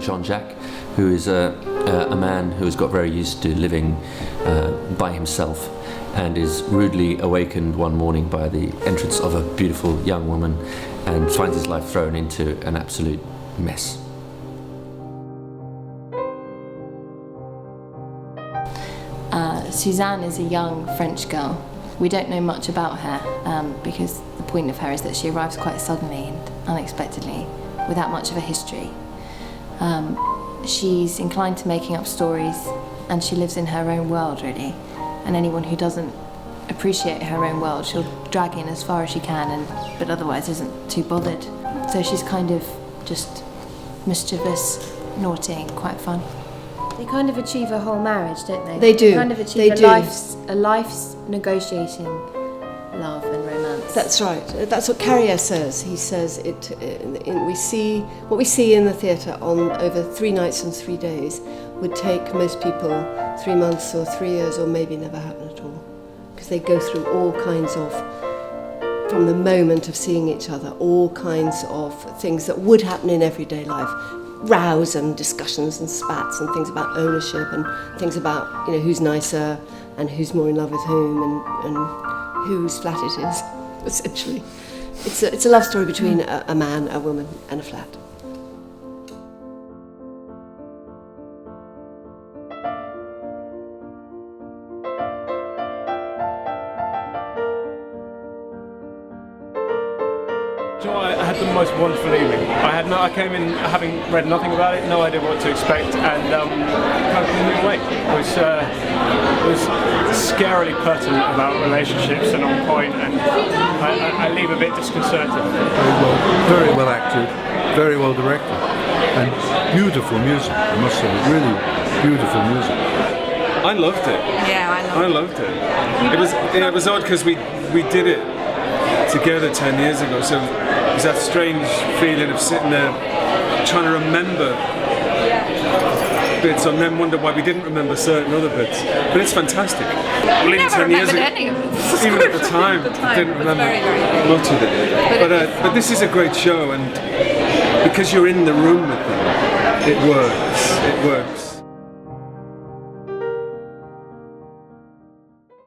Jean-Jacques, who is a man who has got very used to living by himself, and is rudely awakened one morning by the entrance of a beautiful young woman, and finds his life thrown into an absolute mess. Suzanne is a young French girl. We don't know much about her because the point of her is that she arrives quite suddenly and unexpectedly, without much of a history. She's inclined to making up stories, and she lives in her own world, really. And anyone who doesn't appreciate her own world, she'll drag in as far as she can, but otherwise isn't too bothered. So she's kind of just mischievous, naughty, and quite fun. They kind of achieve a whole marriage, don't they? They do. They kind of achieve a life's negotiating love and romance. That's right. That's what Carriere says. He says what we see in the theatre on over 3 nights and 3 days would take most people 3 months or 3 years, or maybe never happen at all, because they go through all kinds of, from the moment of seeing each other, all kinds of things that would happen in everyday life. Rows and discussions and spats and things about ownership and things about, who's nicer and who's more in love with whom and whose flat it is, essentially. It's a love story between a man, a woman and a flat. I had the most wonderful evening. I came in having read nothing about it, no idea what to expect, and kind of blew me away. It was scarily pertinent about relationships and on point, and I leave a bit disconcerted. Very well acted, very well directed, and beautiful music, I must say, really beautiful music. I loved it. Yeah, I loved it. It was odd because we did it together 10 years ago, so it was that strange feeling of sitting there trying to remember bits and then wonder why we didn't remember certain other bits. But it's fantastic. Well, even 10 years ago, any of it. Even at the time, didn't remember much of it. But this is a great show, and because you're in the room with them, it works. It works.